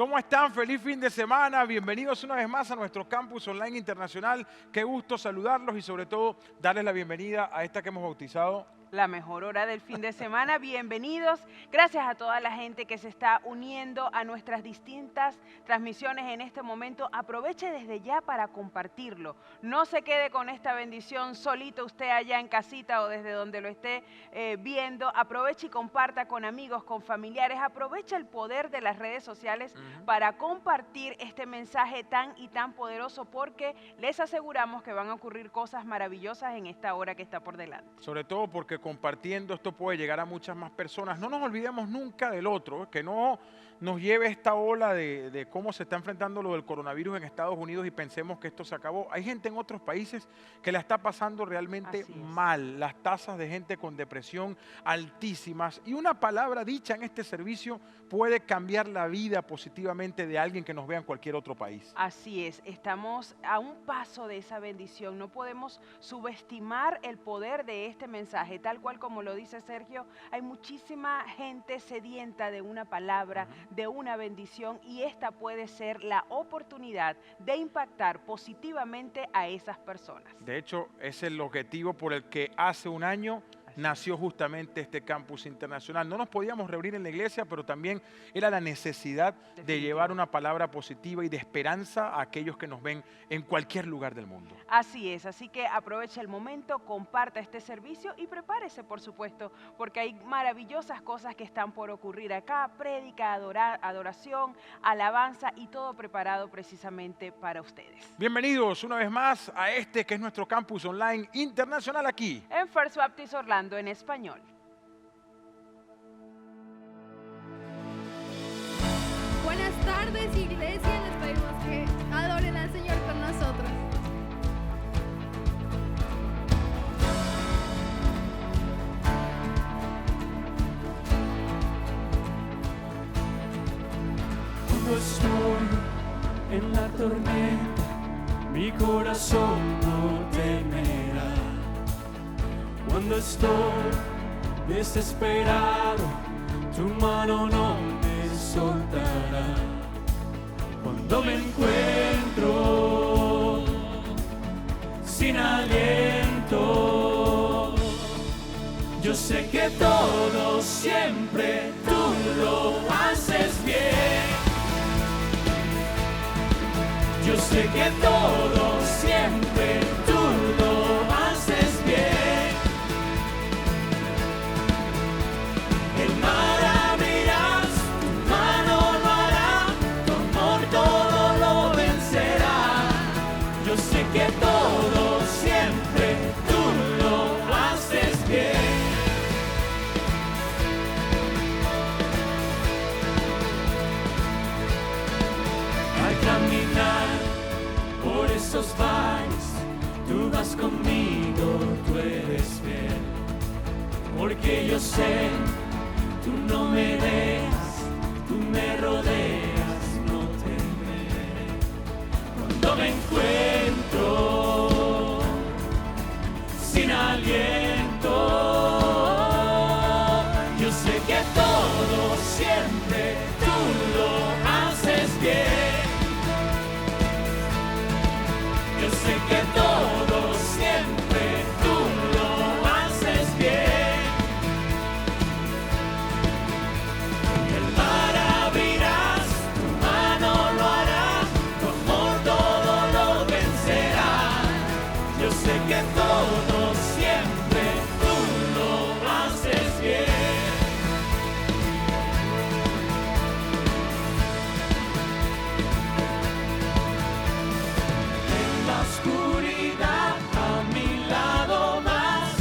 ¿Cómo están? Feliz fin de semana. Bienvenidos una vez más a nuestro campus online internacional. Qué gusto saludarlos y sobre todo darles la bienvenida a esta que hemos bautizado la mejor hora del fin de semana. Bienvenidos. Gracias a toda la gente que se está uniendo a nuestras distintas transmisiones en este momento. Aproveche desde ya para compartirlo. No se quede con esta bendición solito usted allá en casita o desde donde lo esté viendo. Aproveche y comparta con amigos, con familiares. Aproveche el poder de las redes sociales para compartir este mensaje tan y tan poderoso, porque les aseguramos que van a ocurrir cosas maravillosas en esta hora que está por delante. Sobre todo porque compartiendo esto puede llegar a muchas más personas. No nos olvidemos nunca del otro, que no nos lleve esta ola de cómo se está enfrentando lo del coronavirus en Estados Unidos y pensemos que esto se acabó. Hay gente en otros países que la está pasando realmente mal. Las tasas de gente con depresión altísimas, y una palabra dicha en este servicio puede cambiar la vida positivamente de alguien que nos vea en cualquier otro país. Así es, estamos a un paso de esa bendición. No podemos subestimar el poder de este mensaje. Tal cual como lo dice Sergio, hay muchísima gente sedienta de una palabra, de una bendición, y esta puede ser la oportunidad de impactar positivamente a esas personas. De hecho, es el objetivo por el que hace un año nació justamente este campus internacional. No nos podíamos reunir en la iglesia, pero también era la necesidad de llevar una palabra positiva y de esperanza a aquellos que nos ven en cualquier lugar del mundo. Así es, así que aproveche el momento, comparta este servicio y prepárese, por supuesto, porque hay maravillosas cosas que están por ocurrir acá: prédica, adoración, alabanza, y todo preparado precisamente para ustedes. Bienvenidos una vez más a este que es nuestro campus online internacional aquí en First Baptist Orlando en español. Buenas tardes, iglesia. Les pedimos que adoren al Señor con nosotros. Cuando estoy en la tormenta, mi corazón no temerá. Cuando estoy desesperado, tu mano no me soltará. Cuando me encuentro sin aliento, yo sé que todo siempre tú lo haces bien. Yo sé que todo siempre tú lo haces bien. El mar abrirás, tu mano lo hará, tu amor todo lo vencerá. Yo sé que todo siempre tú lo haces bien. Al caminar por esos valles, tú vas conmigo, tú eres fiel, porque yo sé, tú no me dejas, tú me rodeas, no temeré. Cuando me encuentro sin aliento, yo sé que todo siempre tú lo haces bien. Yo sé que todo siempre tú lo haces bien. El mar abrirás, tu mano lo hará, tu amor todo lo vencerá. Yo sé que todo siempre tú lo haces bien. En la oscuridad a mi lado vas,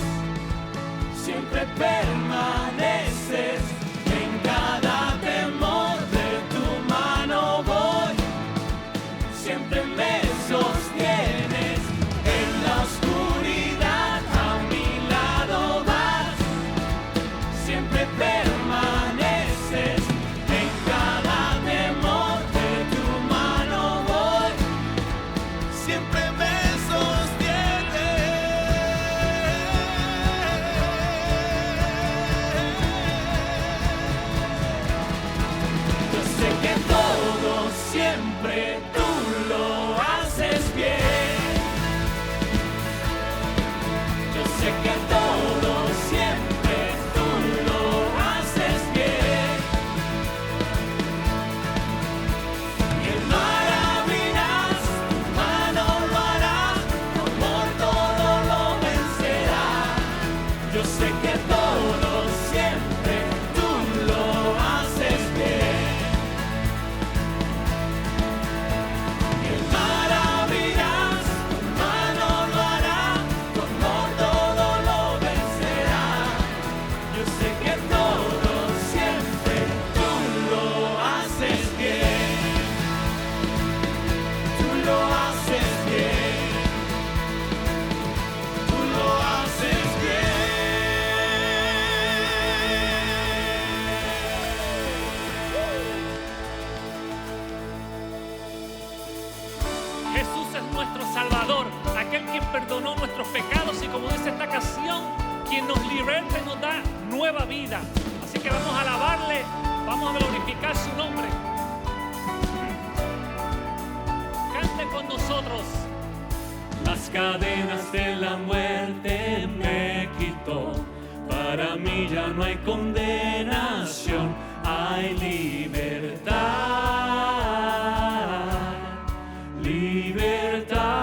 siempre permaneces. En cada temor de tu mano voy, siempre me sostienes. En la oscuridad a mi lado vas, siempre permaneces. En cada temor de tu mano voy, siempre me sostienes. sé que todo siempre tú lo haces bien. El mar abrirás, tu mano lo hará, tu amor todo lo vencerá. Yo sé que todo siempre tú lo haces bien. Tú lo haces bien. Tú lo haces bien. Jesús es nuestro Salvador, aquel quien perdonó nuestros pecados y, como dice esta canción, quien nos liberta y nos da nueva vida. Así que vamos a alabarle, vamos a glorificar su nombre. Cante con nosotros. Las cadenas de la muerte me quitó. Para mí ya no hay condenación, hay libertad. Libertad.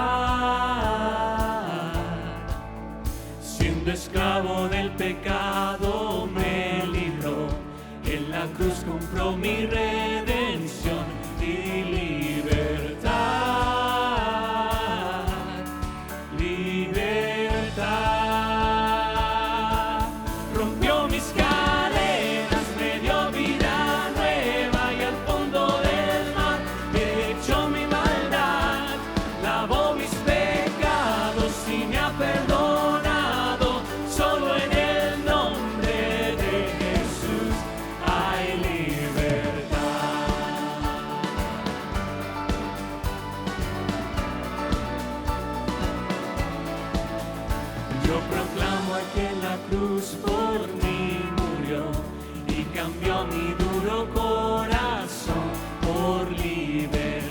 Siendo esclavo del pecado me libró. En la cruz compró mi redención y libertad. Libertad. Rompió mis cadenas, me dio vida nueva y al fondo del mar echó mi maldad. Lavó mis pecados y me ha perdonado. Solo en el nombre de Jesús hay libertad. Yo proclamo al que en la cruz por mí murió y cambió mi duro corazón por libertad.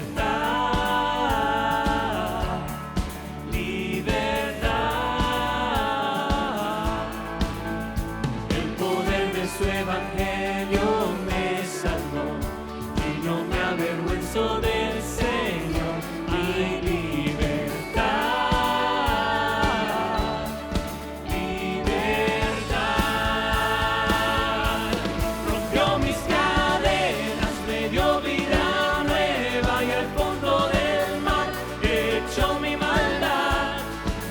Libertad. El poder de su evangelio me salvó y no me avergüenzo del Señor. Hay libertad. Libertad. Rompió mis cadenas, me dio vida nueva y al fondo del mar echó mi maldad.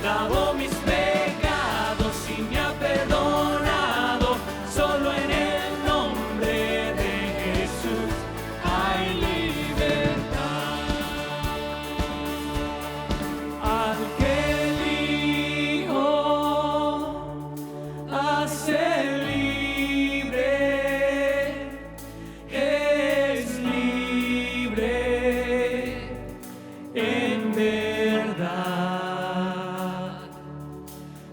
Lavó mis pecados y me ha perdonado. Solo en el nombre de Jesús hay libertad. Al que elijo hace libre, es libre en verdad.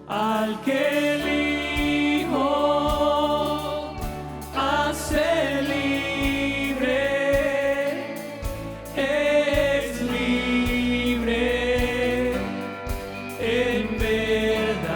Al que elijo hace libre, es libre en verdad.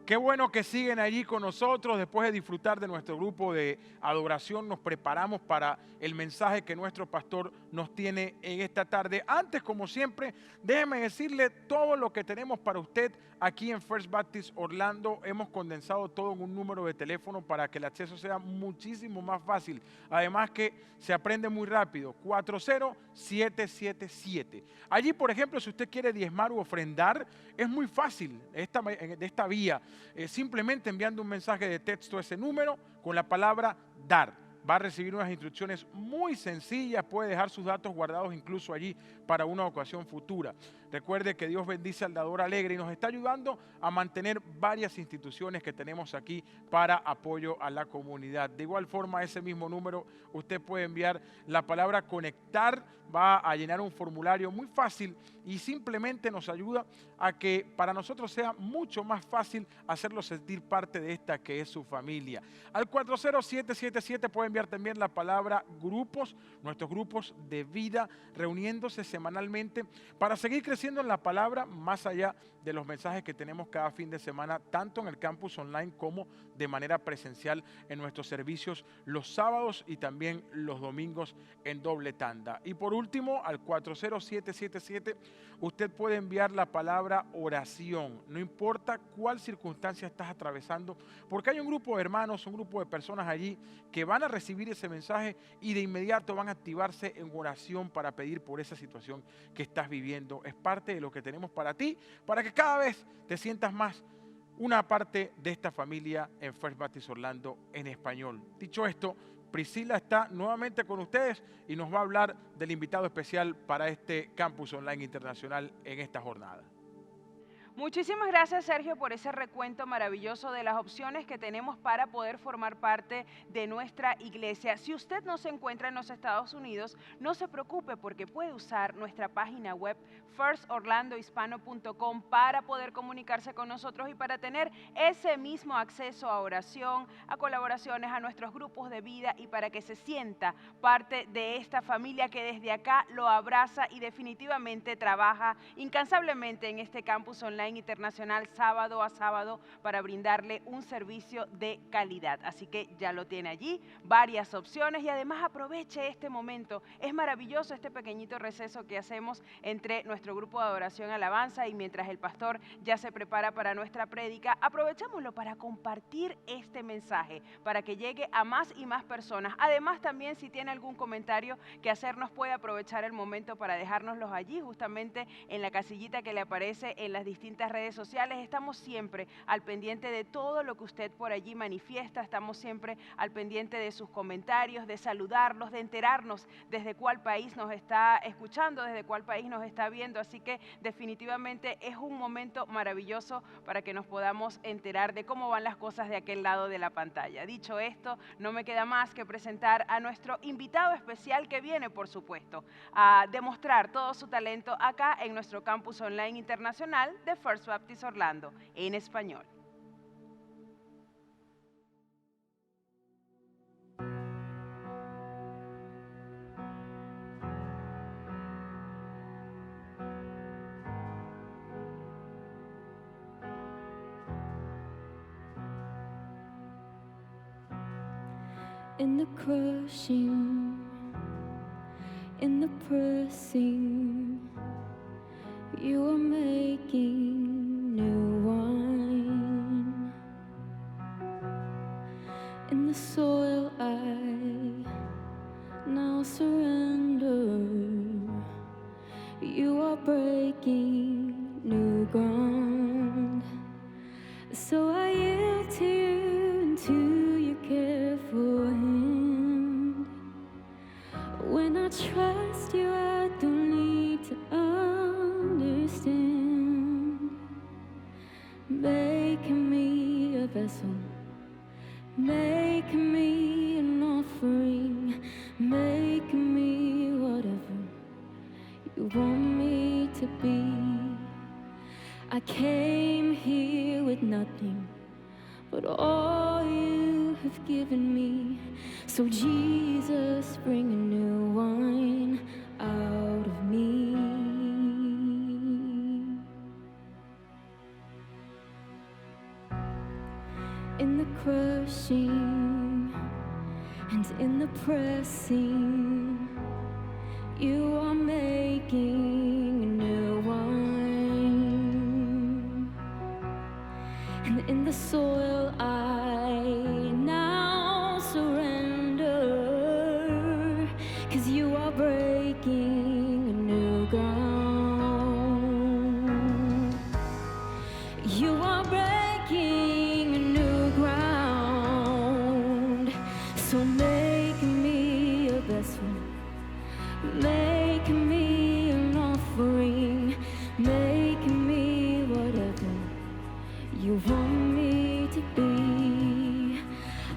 Qué bueno que siguen allí con nosotros. Después de disfrutar de nuestro grupo de adoración, nos preparamos para el mensaje que nuestro pastor nos tiene en esta tarde. Antes, como siempre, déjeme decirle todo lo que tenemos para usted aquí en First Baptist Orlando. Hemos condensado todo en un número de teléfono para que el acceso sea muchísimo más fácil. Además que se aprende muy rápido. 40777. Allí, por ejemplo, si usted quiere diezmar u ofrendar, es muy fácil de esta vía. Simplemente enviando un mensaje de texto a ese número con la palabra dar. Va a recibir unas instrucciones muy sencillas, puede dejar sus datos guardados incluso allí para una ocasión futura. Recuerde que Dios bendice al dador alegre y nos está ayudando a mantener varias instituciones que tenemos aquí para apoyo a la comunidad. De igual forma, a ese mismo número usted puede enviar la palabra conectar, va a llenar un formulario muy fácil y simplemente nos ayuda a que para nosotros sea mucho más fácil hacerlo sentir parte de esta que es su familia. Al 40777 puede enviar también la palabra grupos, nuestros grupos de vida, reuniéndose semanalmente para seguir creciendo en la palabra más allá de los mensajes que tenemos cada fin de semana, tanto en el campus online como de manera presencial en nuestros servicios los sábados y también los domingos en doble tanda. Y por último, al 40777 usted puede enviar la palabra oración, no importa cuál circunstancia estás atravesando, porque hay un grupo de hermanos, un grupo de personas allí que van a recibir ese mensaje y de inmediato van a activarse en oración para pedir por esa situación que estás viviendo. Es parte de lo que tenemos para ti, para que cada vez te sientas más una parte de esta familia en First Baptist Orlando en español. Dicho esto, Priscila está nuevamente con ustedes y nos va a hablar del invitado especial para este campus online internacional en esta jornada. Muchísimas gracias, Sergio, por ese recuento maravilloso de las opciones que tenemos para poder formar parte de nuestra iglesia. Si usted no se encuentra en los Estados Unidos, no se preocupe porque puede usar nuestra página web firstorlandohispano.com para poder comunicarse con nosotros y para tener ese mismo acceso a oración, a colaboraciones, a nuestros grupos de vida y para que se sienta parte de esta familia que desde acá lo abraza y definitivamente trabaja incansablemente en este campus online internacional sábado a sábado para brindarle un servicio de calidad. Así que ya lo tiene allí, varias opciones y además aproveche este momento. Es maravilloso este pequeñito receso que hacemos entre nuestro grupo de adoración alabanza y mientras el pastor ya se prepara para nuestra prédica, aprovechémoslo para compartir este mensaje, para que llegue a más y más personas. Además también si tiene algún comentario que hacernos puede aprovechar el momento para dejárnoslos allí justamente en la casillita que le aparece en las distintas redes sociales. Estamos siempre al pendiente de todo lo que usted por allí manifiesta, estamos siempre al pendiente de sus comentarios, de saludarlos, de enterarnos desde cuál país nos está escuchando, desde cuál país nos está viendo, así que definitivamente es un momento maravilloso para que nos podamos enterar de cómo van las cosas de aquel lado de la pantalla. Dicho esto, no me queda más que presentar a nuestro invitado especial que viene, por supuesto, a demostrar todo su talento acá en nuestro campus online internacional de First Baptist Orlando en español. In the crushing, in the pressing, you are making new wine. In the soil I now surrender, you are breaking new ground. So I yield to you and to your careful hand. When I trust you, I don't need to understand. Making me a vessel, making me an offering, making me whatever you want me to be. I came here with nothing but all you have given me. So Jesus, bring a new wine out of me. in the crushing and in the pressing, you are making new wine. And in the soil I now surrender, 'cause you are breaking new ground. You are breaking new ground. So make me a vessel, make me an offering, make me whatever you want me to be.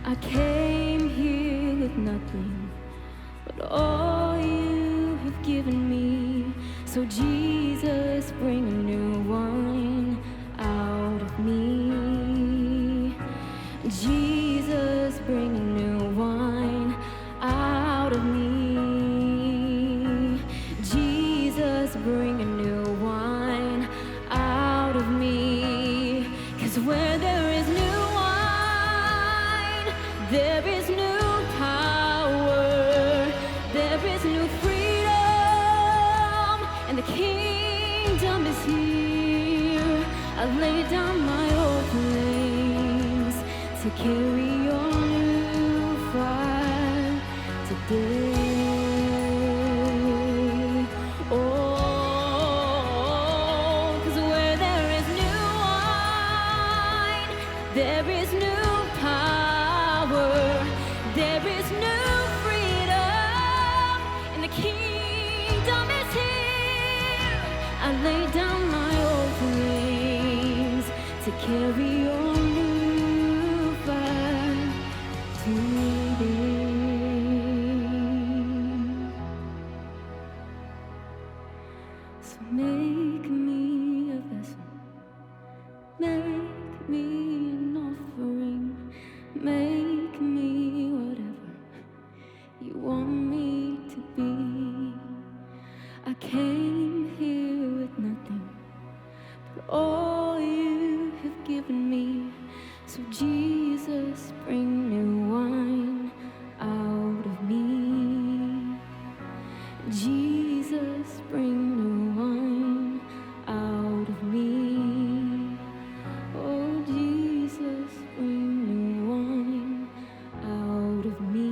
I came here with nothing but all you have given me. So Jesus, bring a new wine out of me. Jesus, bring a new wine out of me. Jesus, bring a new wine out of me. 'Cause where there is new wine, there is new power, there is new freedom, and the kingdom is here. I lay down my old flames to carry your new fire today. Oh, 'cause where there is new wine, there is new power, there is new freedom, and the kingdom is here. I lay down my old flames to carry your new fire today. So make me a vessel, make me an offering, make me whatever you want me to be. I came here with nothing but all you have given me. So Jesus, bring new wine out of me. Jesus, bring new wine out of me. Oh, Jesus, bring new wine out of me.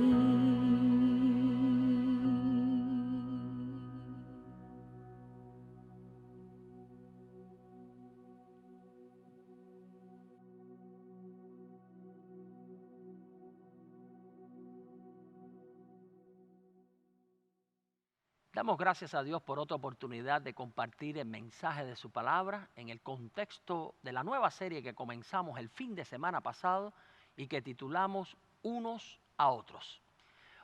Damos gracias a Dios por otra oportunidad de compartir el mensaje de su palabra en el contexto de la nueva serie que comenzamos el fin de semana pasado y que titulamos Unos a Otros.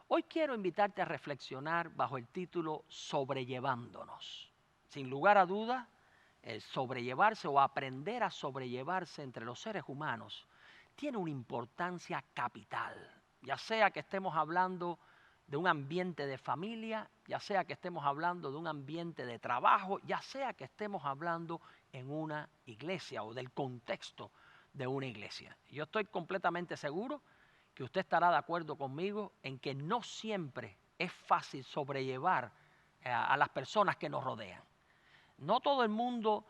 Hoy quiero invitarte a reflexionar bajo el título Sobrellevándonos. Sin lugar a dudas, el sobrellevarse o aprender a sobrellevarse entre los seres humanos tiene una importancia capital, ya sea que estemos hablando de un ambiente de familia, ya sea que estemos hablando de un ambiente de trabajo, ya sea que estemos hablando en una iglesia o del contexto de una iglesia. Yo estoy completamente seguro que usted estará de acuerdo conmigo en que no siempre es fácil sobrellevar a las personas que nos rodean. No todo el mundo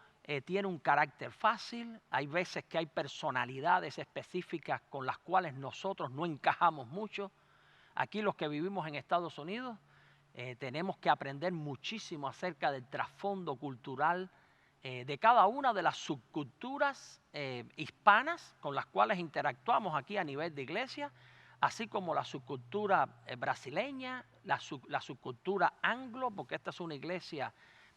tiene un carácter fácil, hay veces que hay personalidades específicas con las cuales nosotros no encajamos mucho. Aquí los que vivimos en Estados Unidos tenemos que aprender muchísimo acerca del trasfondo cultural de cada una de las subculturas hispanas con las cuales interactuamos aquí a nivel de iglesia, así como la subcultura brasileña, la subcultura anglo, porque esta es una iglesia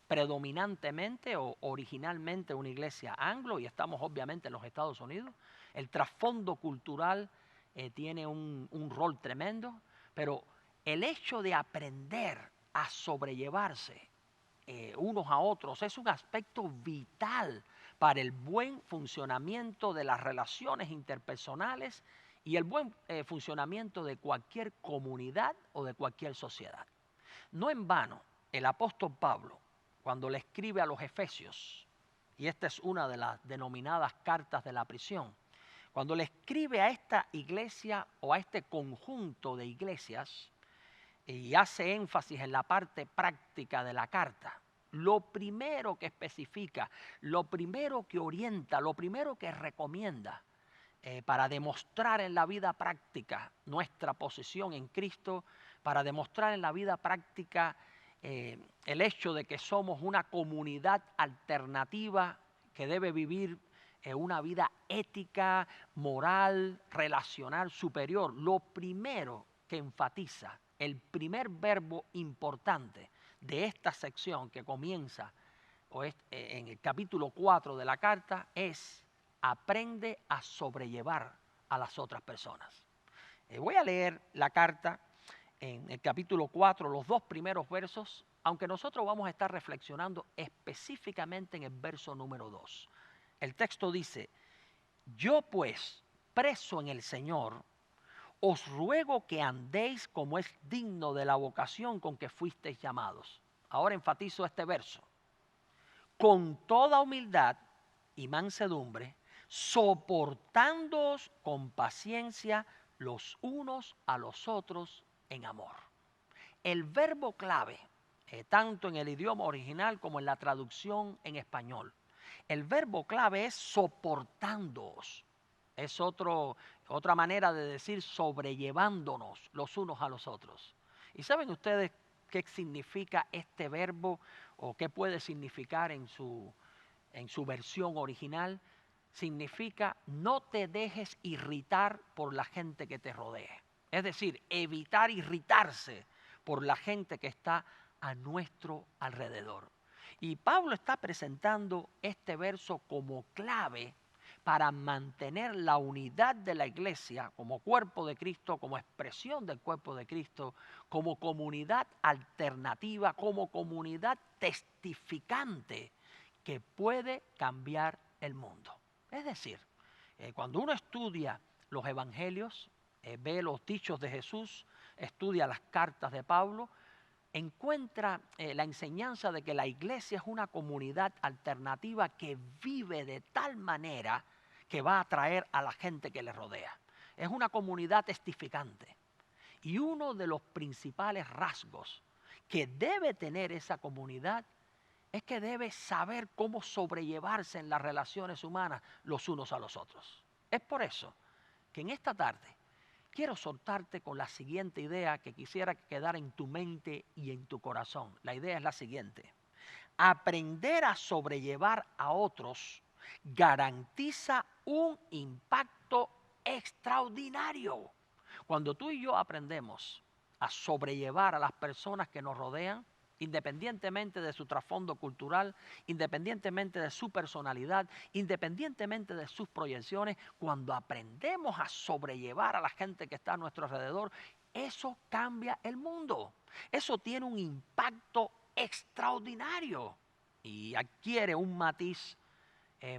predominantemente o originalmente una iglesia anglo y estamos obviamente en los Estados Unidos. El trasfondo cultural tiene un rol tremendo. Pero el hecho de aprender a sobrellevarse unos a otros es un aspecto vital para el buen funcionamiento de las relaciones interpersonales y el buen funcionamiento de cualquier comunidad o de cualquier sociedad. No en vano, el apóstol Pablo, cuando le escribe a los Efesios, y esta es una de las denominadas cartas de la prisión, cuando le escribe a esta iglesia o a este conjunto de iglesias y hace énfasis en la parte práctica de la carta, lo primero que especifica, lo primero que orienta, lo primero que recomienda para demostrar en la vida práctica nuestra posición en Cristo, para demostrar en la vida práctica el hecho de que somos una comunidad alternativa que debe vivir una vida ética, moral, relacional superior. Lo primero que enfatiza, el primer verbo importante de esta sección que comienza en el capítulo 4 de la carta es: aprende a sobrellevar a las otras personas. Voy a leer la carta en el capítulo 4, los 2 primeros versos, aunque nosotros vamos a estar reflexionando específicamente en el verso número 2. El texto dice: yo pues, preso en el Señor, os ruego que andéis como es digno de la vocación con que fuisteis llamados. Ahora enfatizo este verso: con toda humildad y mansedumbre, soportándoos con paciencia los unos a los otros en amor. El verbo clave, tanto en el idioma original como en la traducción en español, el verbo clave es soportándoos. Es otra manera de decir sobrellevándonos los unos a los otros. ¿Y saben ustedes qué significa este verbo o qué puede significar en su versión original? Significa: no te dejes irritar por la gente que te rodea. Es decir, evitar irritarse por la gente que está a nuestro alrededor. Y Pablo está presentando este verso como clave para mantener la unidad de la iglesia como cuerpo de Cristo, como expresión del cuerpo de Cristo, como comunidad alternativa, como comunidad testificante que puede cambiar el mundo. Es decir, cuando uno estudia los evangelios, ve los dichos de Jesús, estudia las cartas de Pablo, encuentra la enseñanza de que la iglesia es una comunidad alternativa que vive de tal manera que va a atraer a la gente que le rodea. Es una comunidad testificante. Y uno de los principales rasgos que debe tener esa comunidad es que debe saber cómo sobrellevarse en las relaciones humanas los unos a los otros. Es por eso que en esta tarde quiero soltarte con la siguiente idea que quisiera quedar en tu mente y en tu corazón. La idea es la siguiente: aprender a sobrellevar a otros garantiza un impacto extraordinario. Cuando tú y yo aprendemos a sobrellevar a las personas que nos rodean, independientemente de su trasfondo cultural, independientemente de su personalidad, independientemente de sus proyecciones, cuando aprendemos a sobrellevar a la gente que está a nuestro alrededor, eso cambia el mundo. Eso tiene un impacto extraordinario y adquiere un matiz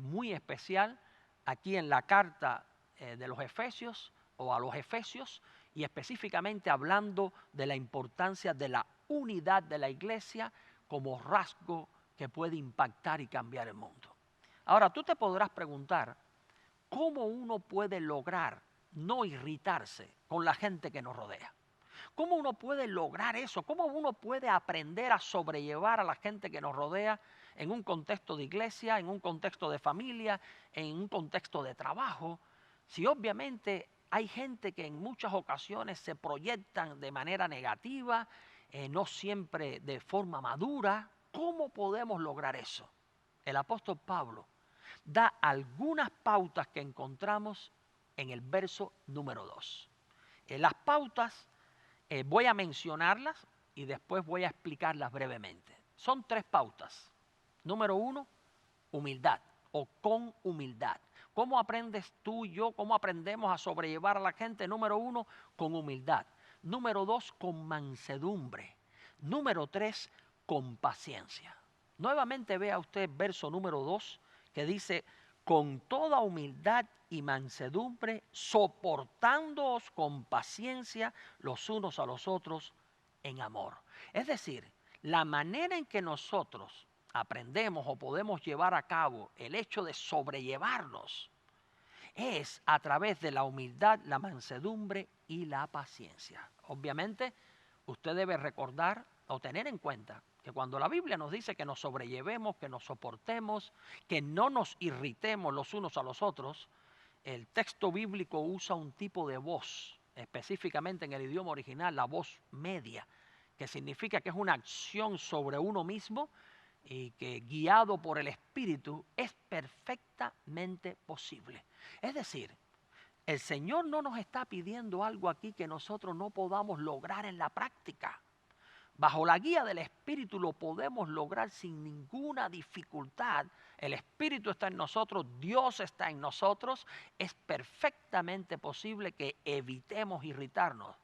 muy especial aquí en la carta de los Efesios o a los Efesios, y específicamente hablando de la importancia de la unidad de la iglesia como rasgo que puede impactar y cambiar el mundo. Ahora, tú te podrás preguntar, ¿cómo uno puede lograr no irritarse con la gente que nos rodea? ¿Cómo uno puede lograr eso? ¿Cómo uno puede aprender a sobrellevar a la gente que nos rodea en un contexto de iglesia, en un contexto de familia, en un contexto de trabajo? Si obviamente hay gente que en muchas ocasiones se proyectan de manera negativa, no siempre de forma madura, ¿cómo podemos lograr eso? El apóstol Pablo da algunas pautas que encontramos en el verso número 2. Las pautas voy a mencionarlas y después voy a explicarlas brevemente. Son 3 pautas. Número 1, humildad o con humildad. ¿Cómo aprendes tú y yo? ¿Cómo aprendemos a sobrellevar a la gente? Número 1, con humildad. Número 2, con mansedumbre. Número 3, con paciencia. Nuevamente vea usted verso número 2 que dice: con toda humildad y mansedumbre, soportándoos con paciencia los unos a los otros en amor. Es decir, la manera en que nosotros aprendemos o podemos llevar a cabo el hecho de sobrellevarnos es a través de la humildad, la mansedumbre y la paciencia. Obviamente, usted debe recordar o tener en cuenta que cuando la Biblia nos dice que nos sobrellevemos, que nos soportemos, que no nos irritemos los unos a los otros, el texto bíblico usa un tipo de voz, específicamente en el idioma original, la voz media, que significa que es una acción sobre uno mismo y que guiado por el Espíritu es perfectamente posible. Es decir, el Señor no nos está pidiendo algo aquí que nosotros no podamos lograr en la práctica. Bajo la guía del Espíritu lo podemos lograr sin ninguna dificultad. El Espíritu está en nosotros, Dios está en nosotros. Es perfectamente posible que evitemos irritarnos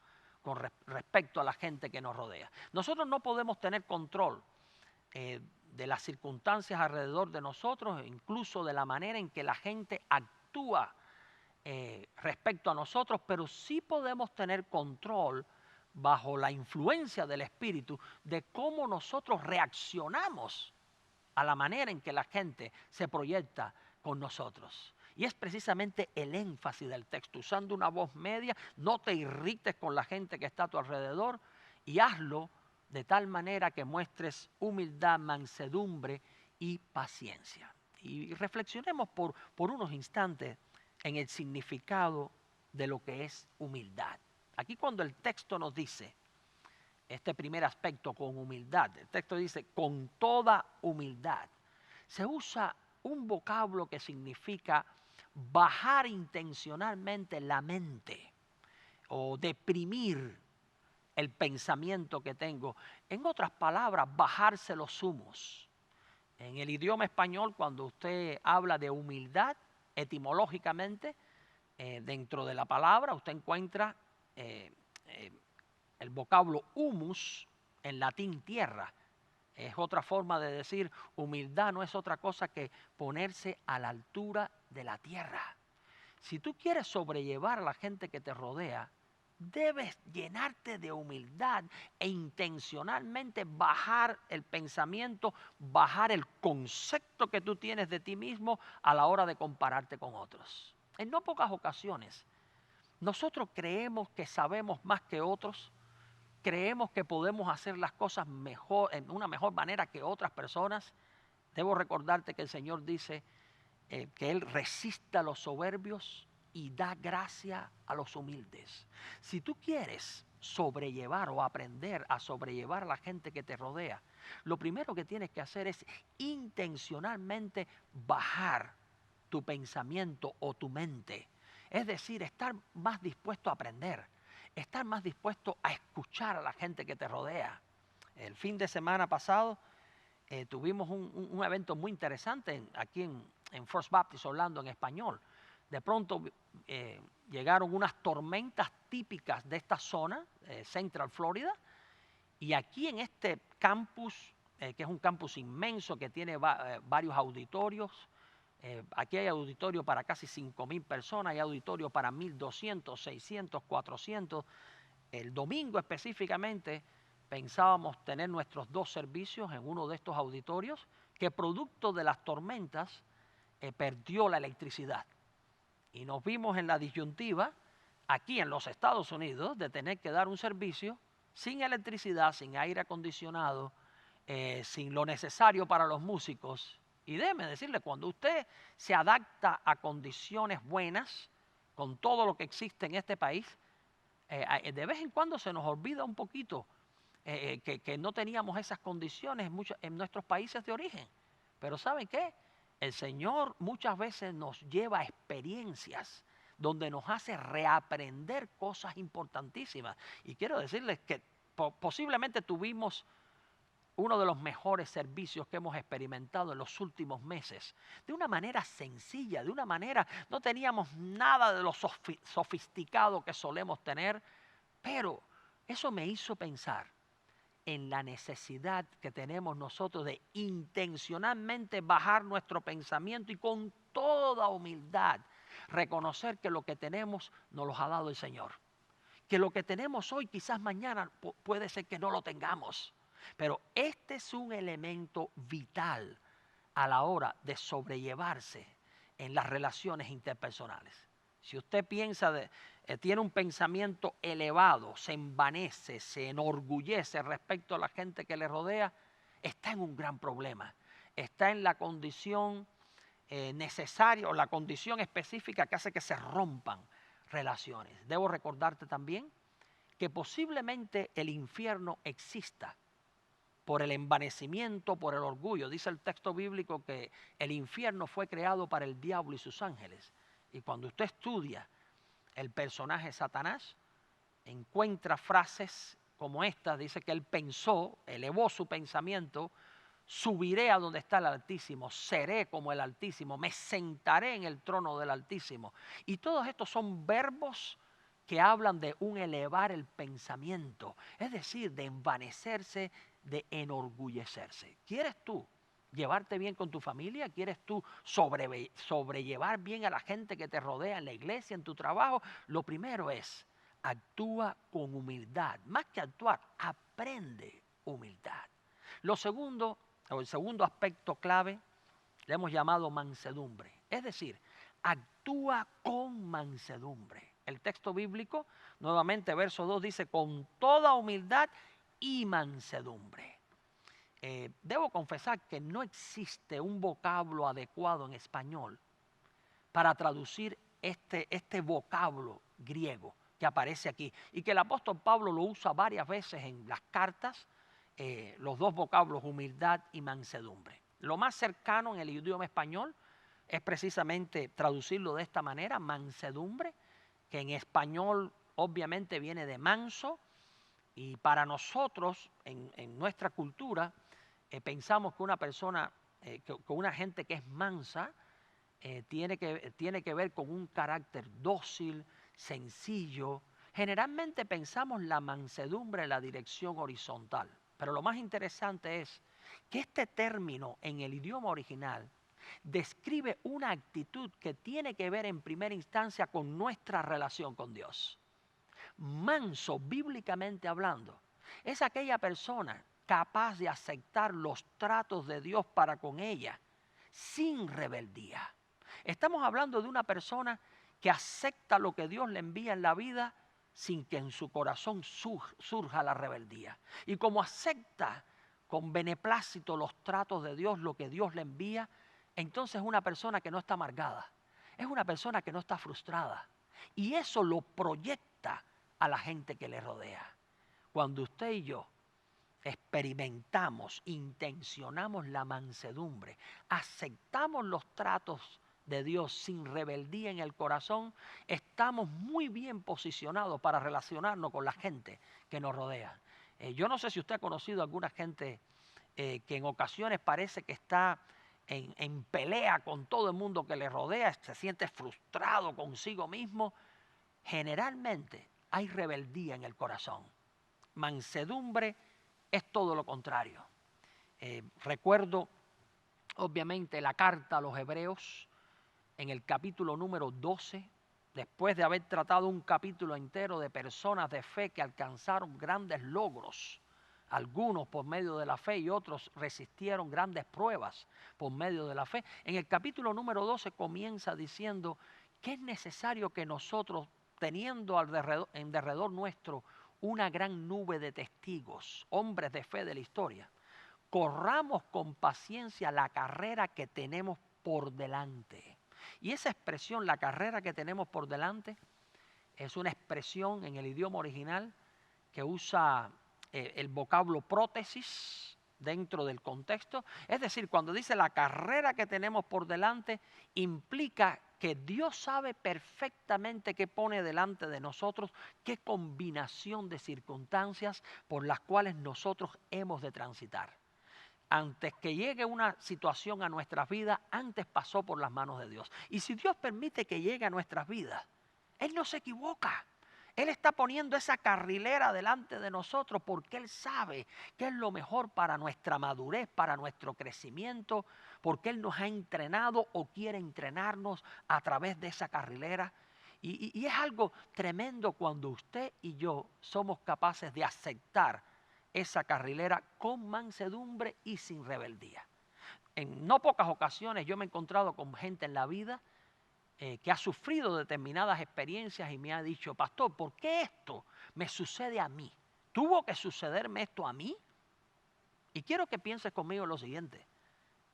con respecto a la gente que nos rodea. Nosotros no podemos tener control de las circunstancias alrededor de nosotros, incluso de la manera en que la gente actúa respecto a nosotros, pero sí podemos tener control bajo la influencia del Espíritu de cómo nosotros reaccionamos a la manera en que la gente se proyecta con nosotros. Y es precisamente el énfasis del texto, usando una voz media, no te irrites con la gente que está a tu alrededor y hazlo de tal manera que muestres humildad, mansedumbre y paciencia. Y reflexionemos por unos instantes en el significado de lo que es humildad. Aquí cuando el texto nos dice, este primer aspecto con humildad, el texto dice con toda humildad, se usa un vocablo que significa bajar intencionalmente la mente o deprimir el pensamiento que tengo. En otras palabras, bajarse los humos. En el idioma español, cuando usted habla de humildad, etimológicamente, dentro de la palabra, usted encuentra el vocablo humus, en latín tierra. Es otra forma de decir humildad, no es otra cosa que ponerse a la altura de la tierra. Si tú quieres sobrellevar a la gente que te rodea, debes llenarte de humildad e intencionalmente bajar el pensamiento, bajar el concepto que tú tienes de ti mismo a la hora de compararte con otros. En no pocas ocasiones, nosotros creemos que sabemos más que otros, creemos que podemos hacer las cosas mejor, en una mejor manera que otras personas. Debo recordarte que el Señor dice que Él resiste a los soberbios y da gracia a los humildes. Si tú quieres sobrellevar o aprender a sobrellevar a la gente que te rodea, lo primero que tienes que hacer es intencionalmente bajar tu pensamiento o tu mente. Es decir, estar más dispuesto a aprender, estar más dispuesto a escuchar a la gente que te rodea. El fin de semana pasado tuvimos un evento muy interesante aquí en First Baptist Orlando en español. De pronto llegaron unas tormentas típicas de esta zona, Central Florida, y aquí en este campus, que es un campus inmenso que tiene varios auditorios, aquí hay auditorio para casi 5,000 personas, hay auditorio para 1,200, 600, 400. El domingo específicamente pensábamos tener nuestros 2 servicios en uno de estos auditorios que producto de las tormentas perdió la electricidad. Y nos vimos en la disyuntiva aquí en los Estados Unidos de tener que dar un servicio sin electricidad, sin aire acondicionado, sin lo necesario para los músicos. Y déjeme decirle, cuando usted se adapta a condiciones buenas, con todo lo que existe en este país, de vez en cuando se nos olvida un poquito que no teníamos esas condiciones en nuestros países de origen. Pero ¿saben qué? El Señor muchas veces nos lleva a experiencias donde nos hace reaprender cosas importantísimas. Y quiero decirles que posiblemente tuvimos uno de los mejores servicios que hemos experimentado en los últimos meses. De una manera sencilla, de una manera, no teníamos nada de lo sofisticado que solemos tener, pero eso me hizo pensar en la necesidad que tenemos nosotros de intencionalmente bajar nuestro pensamiento y con toda humildad reconocer que lo que tenemos nos lo ha dado el Señor. Que lo que tenemos hoy quizás mañana puede ser que no lo tengamos. Pero este es un elemento vital a la hora de sobrellevarse en las relaciones interpersonales. Si usted tiene un pensamiento elevado, se envanece, se enorgullece respecto a la gente que le rodea, está en un gran problema. Está en la condición necesaria o la condición específica que hace que se rompan relaciones. Debo recordarte también que posiblemente el infierno exista por el envanecimiento, por el orgullo. Dice el texto bíblico que el infierno fue creado para el diablo y sus ángeles. Y cuando usted estudia el personaje Satanás, encuentra frases como esta. Dice que él pensó, elevó su pensamiento: subiré a donde está el Altísimo, seré como el Altísimo, me sentaré en el trono del Altísimo. Y todos estos son verbos que hablan de un elevar el pensamiento, es decir, de envanecerse, de enorgullecerse. ¿Quieres tú llevarte bien con tu familia? ¿Quieres tú sobrellevar bien a la gente que te rodea en la iglesia, en tu trabajo? Lo primero es, actúa con humildad. Más que actuar, aprende humildad. Lo segundo, o el segundo aspecto clave, le hemos llamado mansedumbre. Es decir, actúa con mansedumbre. El texto bíblico, nuevamente verso 2, dice: con toda humildad y mansedumbre. Debo confesar que no existe un vocablo adecuado en español para traducir este vocablo griego que aparece aquí, y que el apóstol Pablo lo usa varias veces en las cartas, los dos vocablos, humildad y mansedumbre. Lo más cercano en el idioma español es precisamente traducirlo de esta manera: mansedumbre, que en español obviamente viene de manso, y para nosotros, en nuestra cultura, pensamos que una persona, que una gente que es mansa, tiene que ver con un carácter dócil, sencillo. Generalmente pensamos la mansedumbre en la dirección horizontal, pero lo más interesante es que este término en el idioma original describe una actitud que tiene que ver en primera instancia con nuestra relación con Dios. Manso, bíblicamente hablando, es aquella persona capaz de aceptar los tratos de Dios para con ella sin rebeldía. Estamos hablando de una persona que acepta lo que Dios le envía en la vida sin que en su corazón surja la rebeldía. Y como acepta con beneplácito los tratos de Dios, lo que Dios le envía, entonces es una persona que no está amargada, es una persona que no está frustrada. Y eso lo proyecta a la gente que le rodea. Cuando usted y yo experimentamos, intencionamos la mansedumbre, aceptamos los tratos de Dios sin rebeldía en el corazón, estamos muy bien posicionados para relacionarnos con la gente que nos rodea. Yo no sé si usted ha conocido a alguna gente que en ocasiones parece que está en pelea con todo el mundo que le rodea, se siente frustrado consigo mismo. Generalmente hay rebeldía en el corazón. Mansedumbre es todo lo contrario. Recuerdo obviamente la carta a los Hebreos en el capítulo número 12, después de haber tratado un capítulo entero de personas de fe que alcanzaron grandes logros, algunos por medio de la fe y otros resistieron grandes pruebas por medio de la fe. En el capítulo número 12 comienza diciendo que es necesario que nosotros, teniendo en derredor nuestro una gran nube de testigos, hombres de fe de la historia, corramos con paciencia la carrera que tenemos por delante. Y esa expresión, la carrera que tenemos por delante, es una expresión en el idioma original que usa el vocablo prótesis dentro del contexto. Es decir, cuando dice la carrera que tenemos por delante, implica que Dios sabe perfectamente qué pone delante de nosotros, qué combinación de circunstancias por las cuales nosotros hemos de transitar. Antes que llegue una situación a nuestras vidas, antes pasó por las manos de Dios. Y si Dios permite que llegue a nuestras vidas, Él no se equivoca. Él está poniendo esa carrilera delante de nosotros porque Él sabe que es lo mejor para nuestra madurez, para nuestro crecimiento, porque Él nos ha entrenado o quiere entrenarnos a través de esa carrilera. Y es algo tremendo cuando usted y yo somos capaces de aceptar esa carrilera con mansedumbre y sin rebeldía. en no pocas ocasiones yo me he encontrado con gente en la vida que ha sufrido determinadas experiencias y me ha dicho, pastor, ¿por qué esto me sucede a mí? ¿Tuvo que sucederme esto a mí? Y quiero que pienses conmigo lo siguiente,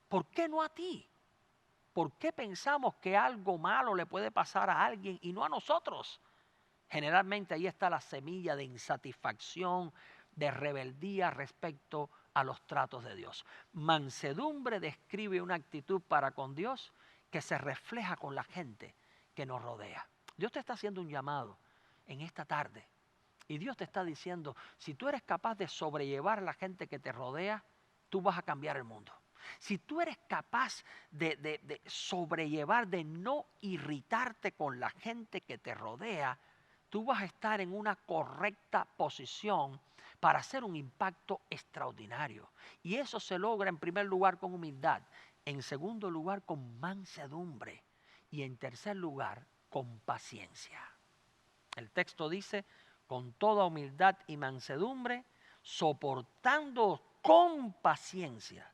¿por qué no a ti? ¿Por qué pensamos que algo malo le puede pasar a alguien y no a nosotros? Generalmente ahí está la semilla de insatisfacción, de rebeldía respecto a los tratos de Dios. Mansedumbre describe una actitud para con Dios que se refleja con la gente que nos rodea. Dios te está haciendo un llamado en esta tarde y Dios te está diciendo, si tú eres capaz de sobrellevar a la gente que te rodea, tú vas a cambiar el mundo. Si tú eres capaz de sobrellevar, de no irritarte con la gente que te rodea, tú vas a estar en una correcta posición para hacer un impacto extraordinario. Y eso se logra en primer lugar con humildad, en segundo lugar con mansedumbre y en tercer lugar con paciencia. El texto dice, con toda humildad y mansedumbre, soportando con paciencia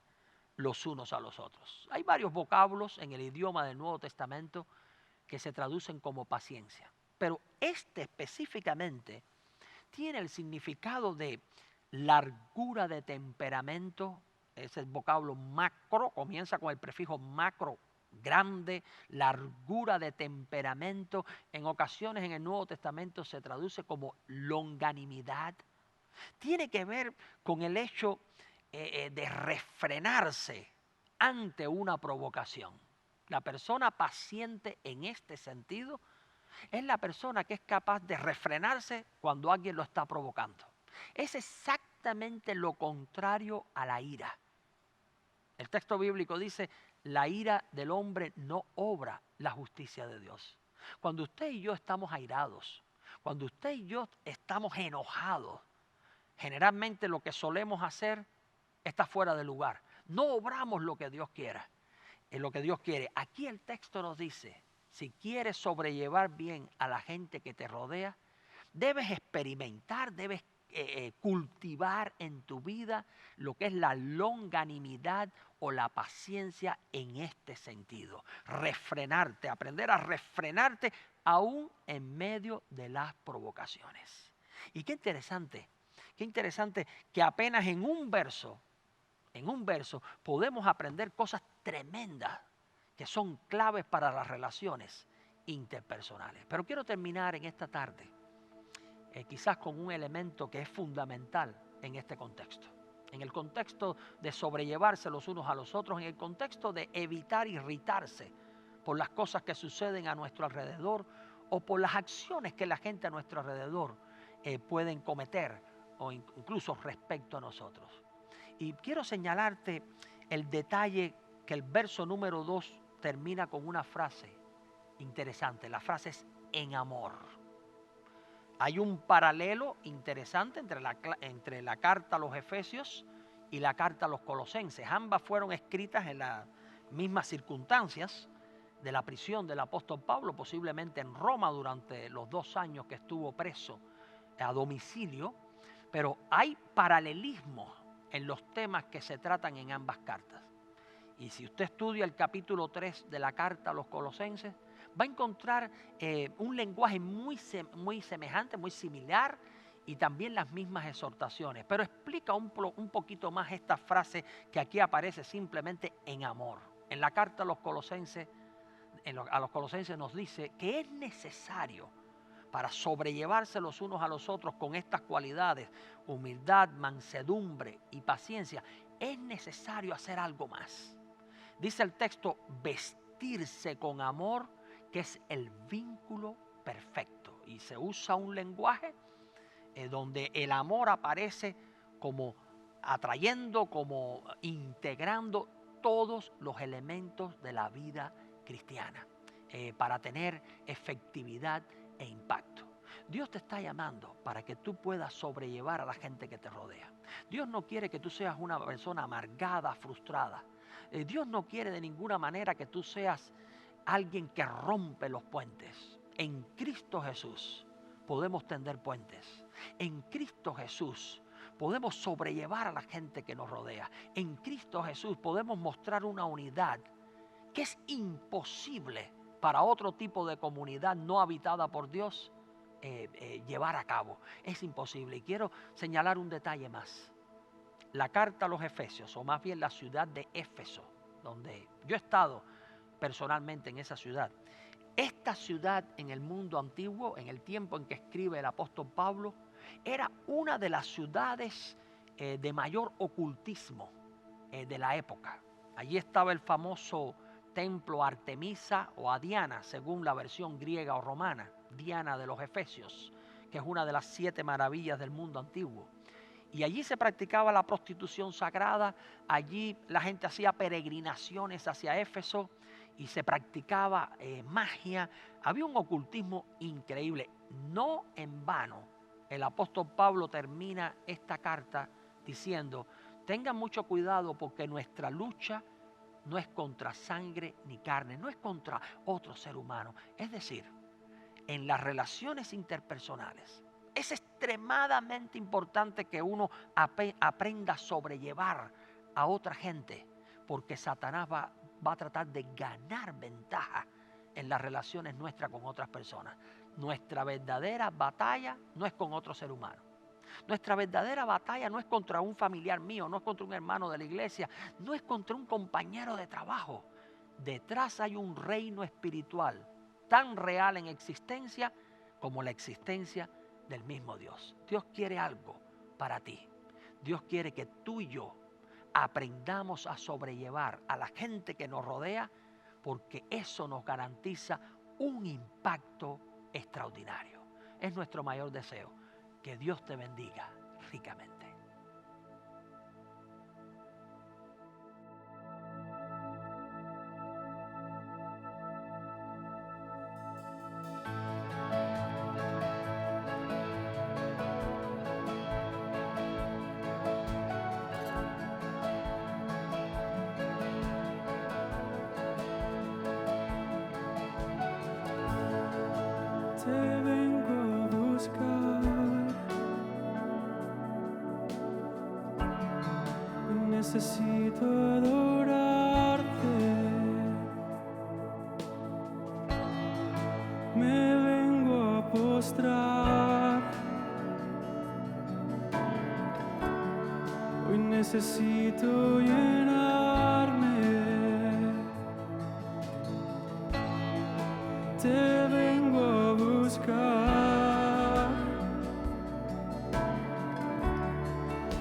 los unos a los otros. Hay varios vocablos en el idioma del Nuevo Testamento que se traducen como paciencia, pero este específicamente tiene el significado de largura de temperamento. Es el vocablo macro, comienza con el prefijo macro, grande, largura de temperamento. En ocasiones en el Nuevo Testamento se traduce como longanimidad. Tiene que ver con el hecho de refrenarse ante una provocación. La persona paciente en este sentido es la persona que es capaz de refrenarse cuando alguien lo está provocando. Es exactamente lo contrario a la ira. El texto bíblico dice, la ira del hombre no obra la justicia de Dios. Cuando usted y yo estamos airados, cuando usted y yo estamos enojados, generalmente lo que solemos hacer está fuera de lugar. No obramos lo que Dios quiera, lo que Dios quiere. Aquí el texto nos dice, si quieres sobrellevar bien a la gente que te rodea, debes experimentar, debes cultivar en tu vida lo que es la longanimidad o la paciencia en este sentido. Refrenarte, aprender a refrenarte aún en medio de las provocaciones. Y qué interesante que apenas en un verso podemos aprender cosas tremendas que son claves para las relaciones interpersonales. Pero quiero terminar en esta tarde quizás con un elemento que es fundamental en este contexto. En el contexto de sobrellevarse los unos a los otros, en el contexto de evitar irritarse por las cosas que suceden a nuestro alrededor o por las acciones que la gente a nuestro alrededor pueden cometer o incluso respecto a nosotros. Y quiero señalarte el detalle que el verso número 2 termina con una frase interesante. La frase es en amor. Hay un paralelo interesante entre la carta a los Efesios y la carta a los Colosenses. Ambas fueron escritas en las mismas circunstancias de la prisión del apóstol Pablo, posiblemente en Roma durante los 2 años que estuvo preso a domicilio. Pero hay paralelismo en los temas que se tratan en ambas cartas. Y si usted estudia el capítulo 3 de la carta a los Colosenses, va a encontrar un lenguaje muy semejante, muy similar y también las mismas exhortaciones. Pero explica un poquito más esta frase que aquí aparece simplemente en amor. En la carta a los Colosenses, nos dice que es necesario para sobrellevarse los unos a los otros con estas cualidades, humildad, mansedumbre y paciencia, es necesario hacer algo más. Dice el texto, vestirse con amor, que es el vínculo perfecto. Y se usa un lenguaje donde el amor aparece como atrayendo, como integrando todos los elementos de la vida cristiana para tener efectividad e impacto. Dios te está llamando para que tú puedas sobrellevar a la gente que te rodea. Dios no quiere que tú seas una persona amargada, frustrada. Dios no quiere de ninguna manera que tú seas alguien que rompe los puentes. En Cristo Jesús podemos tender puentes. En Cristo Jesús podemos sobrellevar a la gente que nos rodea. En Cristo Jesús podemos mostrar una unidad que es imposible para otro tipo de comunidad no habitada por Dios llevar a cabo. Es imposible. Y quiero señalar un detalle más. La carta a los Efesios, o más bien la ciudad de Éfeso, donde yo he estado personalmente en esa ciudad. Esta ciudad en el mundo antiguo, en el tiempo en que escribe el apóstol Pablo, era una de las ciudades de mayor ocultismo de la época. Allí estaba el famoso templo Artemisa o a Diana, según la versión griega o romana, Diana de los Efesios, que es una de las 7 maravillas del mundo antiguo. Y allí se practicaba la prostitución sagrada, allí la gente hacía peregrinaciones hacia Éfeso y se practicaba magia. Había un ocultismo increíble. No en vano, el apóstol Pablo termina esta carta diciendo: tengan mucho cuidado porque nuestra lucha no es contra sangre ni carne, no es contra otro ser humano. Es decir, en las relaciones interpersonales es extremadamente importante que uno aprenda a sobrellevar a otra gente, porque Satanás va a tratar de ganar ventaja en las relaciones nuestras con otras personas. Nuestra verdadera batalla no es con otro ser humano. Nuestra verdadera batalla no es contra un familiar mío, no es contra un hermano de la iglesia, no es contra un compañero de trabajo. Detrás hay un reino espiritual tan real en existencia como la existencia del mismo Dios. Dios quiere algo para ti. Dios quiere que tú y yo aprendamos a sobrellevar a la gente que nos rodea, porque eso nos garantiza un impacto extraordinario. Es nuestro mayor deseo. Que Dios te bendiga ricamente. Te vengo a buscar, necesito adorarte, me vengo a postrar, hoy necesito llenarme, te vengo a buscar,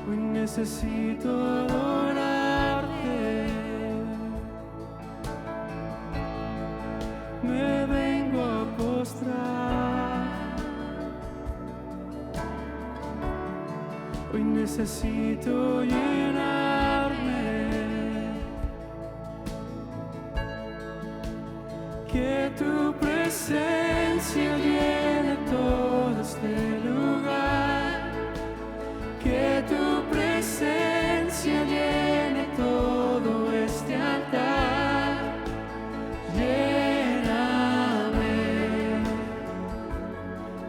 hoy necesito adorarte, me vengo a postrar, hoy necesito llenarme, que tu presencia llene todo este lugar, que tu presencia llene todo este altar, lléname,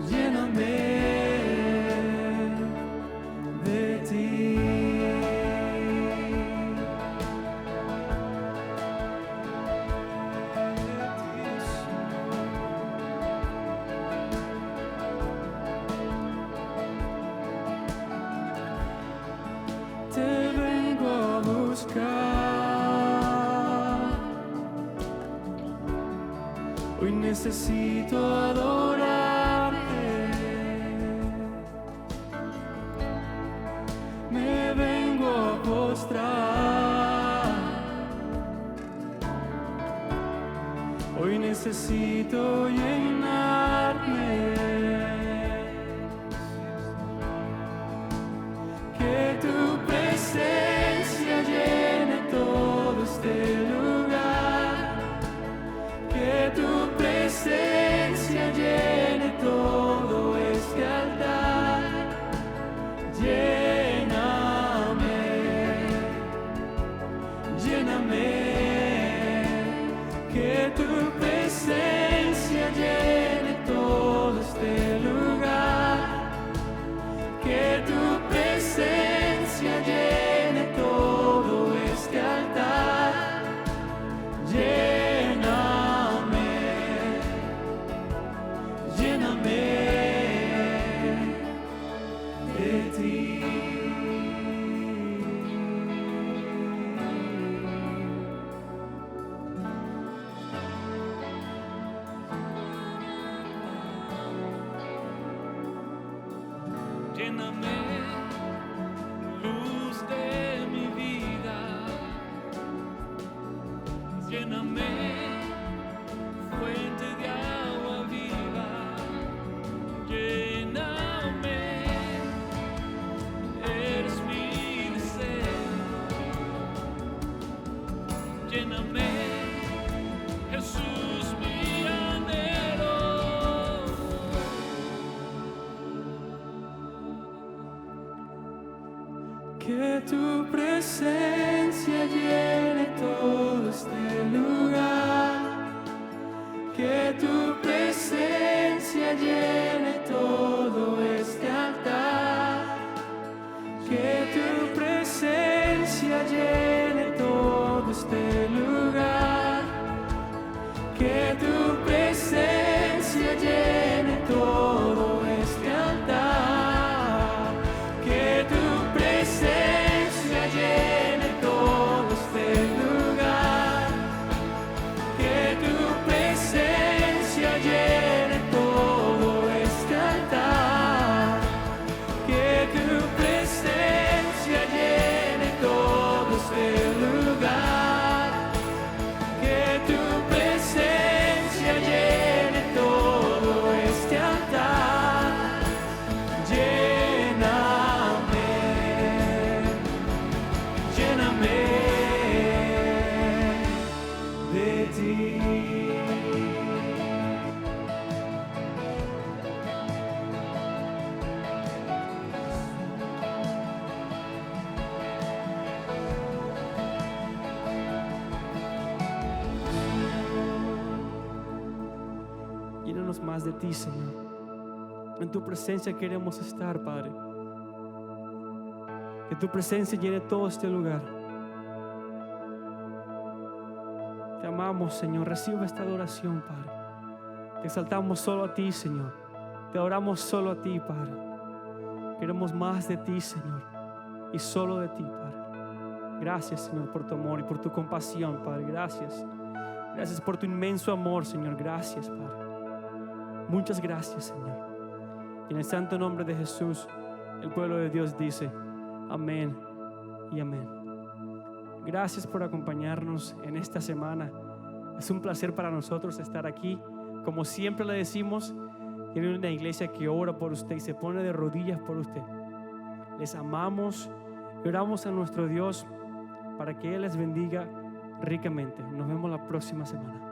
lléname de ti. Te vengo a buscar, hoy necesito adorarte, me vengo a postrar, hoy necesito llenarme, que tu presencia llene todo este lugar, que tu presencia llene todo este altar, lléname, lléname, que tu presencia llene todo este lugar, que tu presencia Lléname, luz de mi vida. Lléname, fuente de agua viva. Lléname, eres mi deseo. Lléname, Jesús, mi anhelo. Que tu presencia llene todo este lugar. Que tu presencia llene todo este altar. Que tu presencia llene todo este lugar. Que tu presencia llene todo este altar. Que tu presencia llene todo este lugar. Que tu presencia llene todo este altar. Que tu presencia llene todo este lugar. Que tu presencia llene todo este altar. Lléname, lléname de ti. Llénanos más de ti, Señor. En tu presencia queremos estar, Padre. Que tu presencia llene todo este lugar. Te amamos, Señor. Recibe esta adoración, Padre. Te exaltamos solo a ti, Señor. Te adoramos solo a ti, Padre. Queremos más de ti, Señor. Y solo de ti, Padre. Gracias, Señor, por tu amor y por tu compasión, Padre. Gracias. Gracias por tu inmenso amor, Señor. Gracias, Padre. Muchas gracias, Señor. Y en el santo nombre de Jesús, el pueblo de Dios dice: amén y amén. Gracias por acompañarnos en esta semana. Es un placer para nosotros estar aquí. Como siempre le decimos, tiene una iglesia que ora por usted y se pone de rodillas por usted. Les amamos y oramos a nuestro Dios para que Él les bendiga ricamente. Nos vemos la próxima semana.